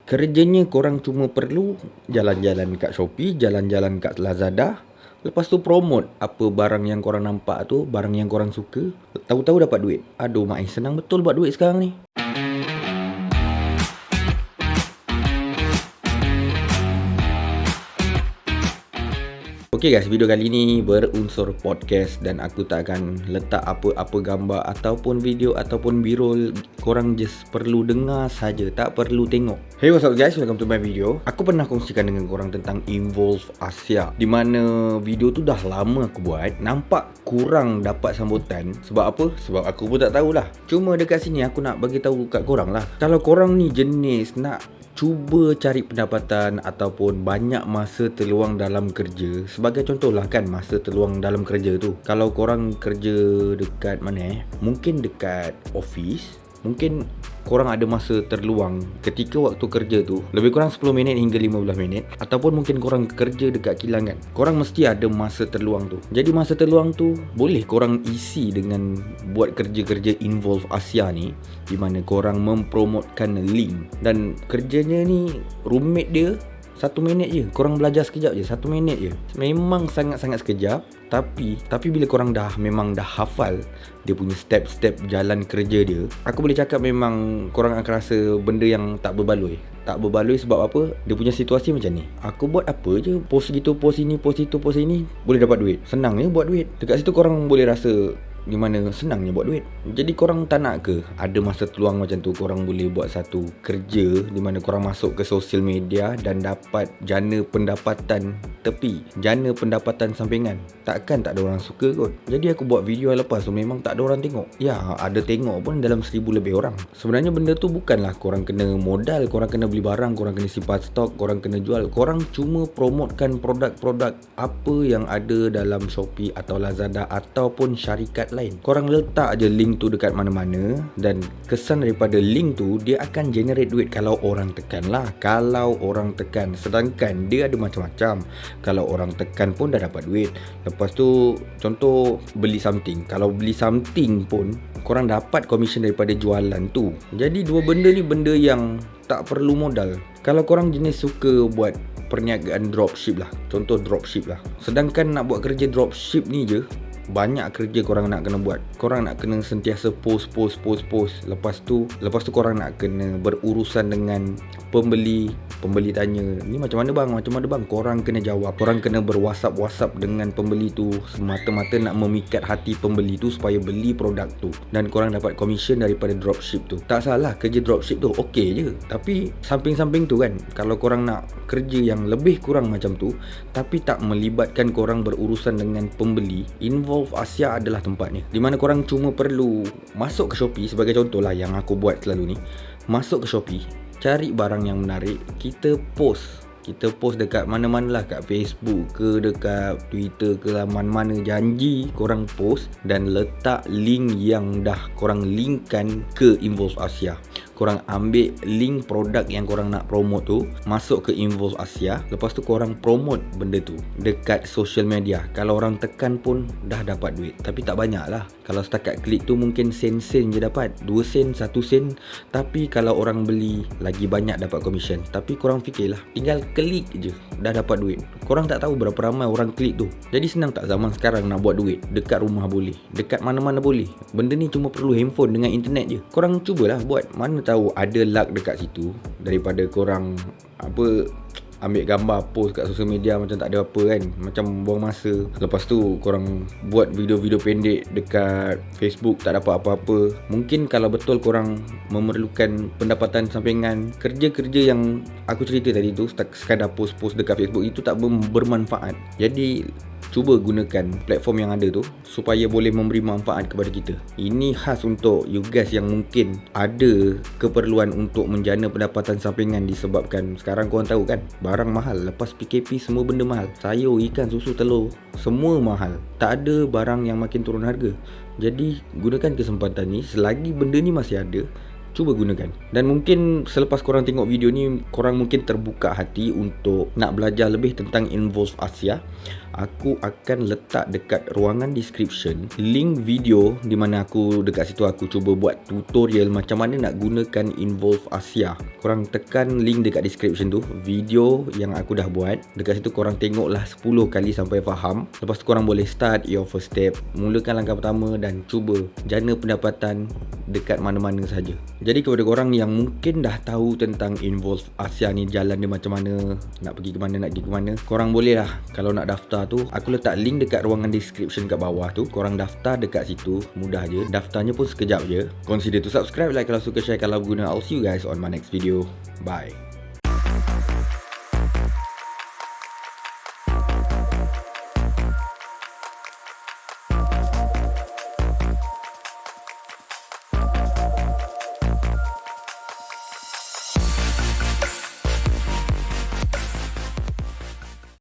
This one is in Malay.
Kerjanya korang cuma perlu jalan-jalan kat Shopee, jalan-jalan kat Lazada. Lepas tu promote apa barang yang korang nampak tu, barang yang korang suka. Tahu-tahu dapat duit. Aduh mak, senang betul buat duit sekarang ni. Okay guys, video kali ni berunsur podcast dan aku tak akan letak apa-apa gambar ataupun video ataupun b-roll. Korang just perlu dengar saja, tak perlu tengok. Hey, what's up guys, welcome to my video. Aku pernah kongsikan dengan korang tentang Involve Asia, di mana video tu dah lama aku buat. Nampak kurang dapat sambutan. Sebab apa? Sebab aku pun tak tahulah. Cuma dekat sini aku nak bagi tahu kat korang lah. Kalau korang ni jenis nak cuba cari pendapatan ataupun banyak masa terluang dalam kerja. Sebagai contoh lah kan, masa terluang dalam kerja tu, kalau korang kerja dekat mana mungkin dekat office, mungkin korang ada masa terluang ketika waktu kerja tu lebih kurang 10 minit hingga 15 minit. Ataupun mungkin korang kerja dekat kilang kan, korang mesti ada masa terluang tu. Jadi masa terluang tu boleh korang isi dengan buat kerja-kerja Involve Asia ni, di mana korang mempromotkan link. Dan kerjanya ni rumit dia 1 minit je. Korang belajar sekejap je, 1 minit je. Memang sangat-sangat sekejap. Tapi bila korang memang dah hafal dia punya step-step jalan kerja dia, aku boleh cakap memang korang akan rasa benda yang tak berbaloi. Tak berbaloi sebab apa? Dia punya situasi macam ni. Aku buat apa je, post gitu, post ini, post itu, post ini, boleh dapat duit. Senang je buat duit. Dekat situ korang boleh rasa di mana senangnya buat duit. Jadi korang tak nak ke ada masa terluang macam tu? Korang boleh buat satu kerja di mana korang masuk ke sosial media dan dapat jana pendapatan tepi, jana pendapatan sampingan. Takkan tak ada orang suka kot. Jadi aku buat video yang lepas tu memang tak ada orang tengok. Ya, ada tengok pun dalam 1000 lebih orang. Sebenarnya benda tu bukanlah korang kena modal, korang kena beli barang, korang kena simpan stok, korang kena jual. Korang cuma promotkan produk-produk apa yang ada dalam Shopee atau Lazada ataupun syarikat lain. Korang letak je link tu dekat mana-mana, dan kesan daripada link tu dia akan generate duit kalau orang tekan lah. Kalau orang tekan, sedangkan dia ada macam-macam. Kalau orang tekan pun dah dapat duit. Lepas tu contoh beli something, kalau beli something pun korang dapat komisen daripada jualan tu. Jadi dua benda ni benda yang tak perlu modal. Kalau korang jenis suka buat perniagaan dropship lah, contoh dropship lah, sedangkan nak buat kerja dropship ni je banyak kerja korang nak kena buat. Korang nak kena sentiasa post. Lepas tu korang nak kena berurusan dengan pembeli tanya, ni macam mana bang? Korang kena jawab. Korang kena berwhatsapp dengan pembeli tu, semata-mata nak memikat hati pembeli tu supaya beli produk tu, dan korang dapat komisen daripada dropship tu. Tak salah, kerja dropship tu okey je. Tapi samping-samping tu kan, kalau korang nak kerja yang lebih kurang macam tu tapi tak melibatkan korang berurusan dengan pembeli, Involve Asia adalah tempatnya. Di mana korang cuma perlu masuk ke Shopee, sebagai contoh lah yang aku buat selalu ni. Masuk ke Shopee, cari barang yang menarik, kita post dekat mana-mana lah, kat Facebook ke, dekat Twitter ke, laman mana janji korang post, dan letak link yang dah korang linkkan ke Involve Asia. Korang ambil link produk yang korang nak promote tu, masuk ke Involve Asia. Lepas tu korang promote benda tu dekat social media. Kalau orang tekan pun dah dapat duit, tapi tak banyak lah. Kalau setakat klik tu mungkin sen-sen je dapat, 2 sen, 1 sen. Tapi kalau orang beli, lagi banyak dapat komisen. Tapi korang fikirlah, tinggal klik je dah dapat duit. Korang tak tahu berapa ramai orang klik tu. Jadi senang tak zaman sekarang nak buat duit? Dekat rumah boleh, dekat mana-mana boleh. Benda ni cuma perlu handphone dengan internet je. Korang cubalah buat. Mana tahu ada luck dekat situ, daripada korang ambil gambar post kat sosial media macam tak ada apa kan, macam buang masa. Lepas tu korang buat video-video pendek dekat Facebook, tak dapat apa-apa. Mungkin kalau betul korang memerlukan pendapatan sampingan, kerja-kerja yang aku cerita tadi tu, sekadar post-post dekat Facebook, itu tak bermanfaat. Jadi cuba gunakan platform yang ada tu supaya boleh memberi manfaat kepada kita. Ini khas untuk you guys yang mungkin ada keperluan untuk menjana pendapatan sampingan, disebabkan sekarang korang tahu kan, barang mahal. Lepas PKP semua benda mahal. Sayur, ikan, susu, telur, semua mahal. Tak ada barang yang makin turun harga. Jadi gunakan kesempatan ni, selagi benda ni masih ada, cuba gunakan. Dan mungkin selepas korang tengok video ni, korang mungkin terbuka hati untuk nak belajar lebih tentang Involve Asia. aku akan letak dekat ruangan description link video di mana aku dekat situ aku cuba buat tutorial macam mana nak gunakan Involve Asia. Korang tekan link dekat description tu, video yang aku dah buat. Dekat situ korang tengoklah 10 kali sampai faham. Lepas tu korang boleh start your first step. Mulakan langkah pertama dan cuba jana pendapatan dekat mana-mana saja. Jadi kepada korang yang mungkin dah tahu tentang Involve Asia ni, jalan dia macam mana, nak pergi ke mana, nak pergi ke mana, korang boleh lah kalau nak daftar tu, aku letak link dekat ruangan description kat bawah tu. Korang daftar dekat situ, mudah je. Daftarnya pun sekejap je. Consider to subscribe, like kalau suka, share kalau guna. I'll see you guys on my next video. Bye.